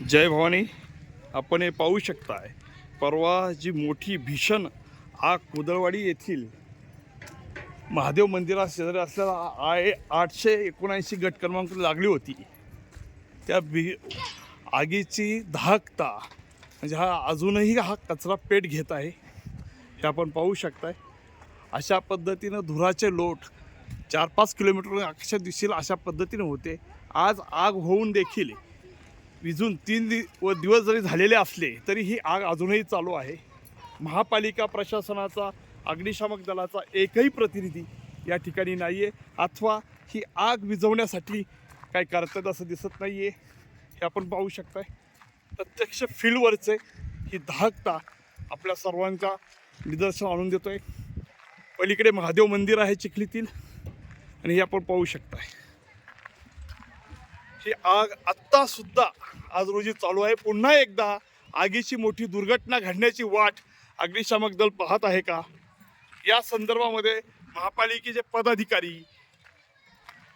जय भवानी. आपण हे पाहू शकताय, परवा जी मोठी भीषण आग कुदळवाडी येथील महादेव मंदिरा शेजारी असलेला 879 गट क्रमांक लागली होती. त्या आगीची दाहकता म्हणजे अजूनही हा कचरा पेट घेत आहे, हे आपण पाहू शकताय. अशा पद्धतीनं धुराचे लोट 4-5 किलोमीटर अक्षर दिसेल अशा पद्धतीने होते. आज आग होऊन देखील विजून 3 दिवस जरी झालेले असले तरी ही आग अजूनही चालू आहे. महापालिका प्रशासनाचा, अग्निशामक दलाचा एकही प्रतिनिधी या ठिकाणी नाही आहे, अथवा ही आग विझवण्यासाठी काही करतात असं दिसत नाही आहे. हे आपण पाहू शकताय. प्रत्यक्ष फील्डवरचे ही दाहकता आपल्या सर्वांच्या निदर्शन आणून देतोय. पलीकडे महादेव मंदिर आहे चिखलीतील, आणि हे आपण पाहू शकताय. ही आग आत्तासुद्धा आज रोजी चालू आहे. पुन्हा एकदा आगीची मोठी दुर्घटना घडण्याची वाट अग्निशामक दल पाहत आहे का? या संदर्भामध्ये महापालिकेचे पदाधिकारी,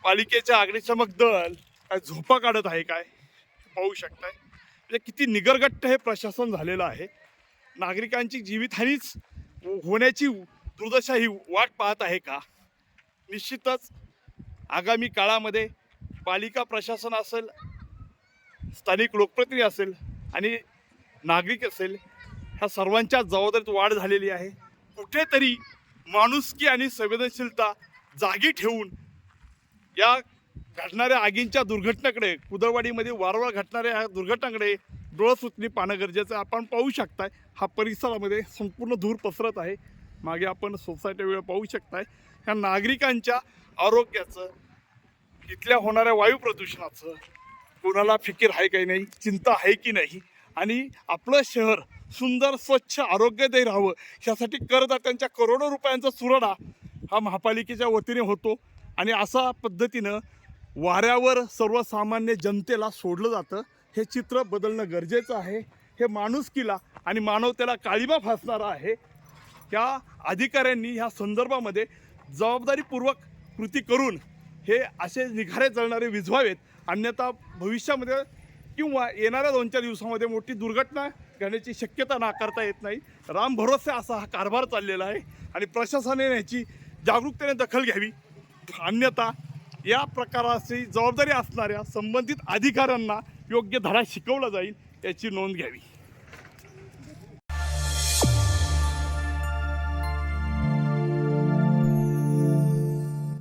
पालिकेचे अग्निशामक दल काय झोपा काढत आहे काय? पाहू शकताय. म्हणजे किती निगरगट्ट हे प्रशासन झालेलं आहे. नागरिकांची जीवितहानीच होण्याची दुर्दशा ही वाट पाहत आहे का? निश्चितच आगामी काळामध्ये पालिका प्रशासन असेल, स्थानिक लोकप्रतिनिधी असेल आणि नागरिक असेल, ह्या सर्वांच्या जबाबदारीत वाढ झालेली आहे. कुठेतरी माणुसकी आणि संवेदनशीलता जागी ठेवून या घडणाऱ्या आगींच्या दुर्घटनेकडे, कुदळवाडीमध्ये वारंवार घडणाऱ्या ह्या दुर्घटनांकडे डोळसुटणी पाहणं गरजेचं आहे. आपण पाहू शकताय, हा परिसरामध्ये संपूर्ण धूर पसरत आहे. मागे आपण सोसायटी वेळ पाहू शकताय. ह्या नागरिकांच्या आरोग्याचं, इथल्या होणाऱ्या वायू प्रदूषणाचं कोणाला फिकीर आहे काही नाही, चिंता आहे की नाही, आणि आपलं शहर सुंदर, स्वच्छ, आरोग्यदायी राहावं यासाठी करदात्यांच्या करोडो रुपयांचा चुराडा हा महापालिकेच्या वतीने होतो. आणि अशा पद्धतीनं वाऱ्यावर सर्वसामान्य जनतेला सोडलं जातं. हे चित्र बदलणं गरजेचं आहे. हे माणुसकीला आणि मानवतेला काळिमा फासणारं आहे. या अधिकाऱ्यांनी ह्या संदर्भामध्ये जबाबदारीपूर्वक कृती करून हे असे निघारे जळणारे विझवावेत. अन्यथा भविष्यामध्ये किंवा येणाऱ्या 2-4 दिवसामध्ये मोठी दुर्घटना घडण्याची शक्यता नाकारता येत नाही. राम भरोसे असा हा कारभार चाललेला आहे, आणि प्रशासनाने याची जागरूकतेने दखल घ्यावी. अन्यथा या प्रकाराची जबाबदारी असणाऱ्या संबंधित अधिकाऱ्यांना योग्य धडा शिकवला जाईल, याची नोंद घ्यावी.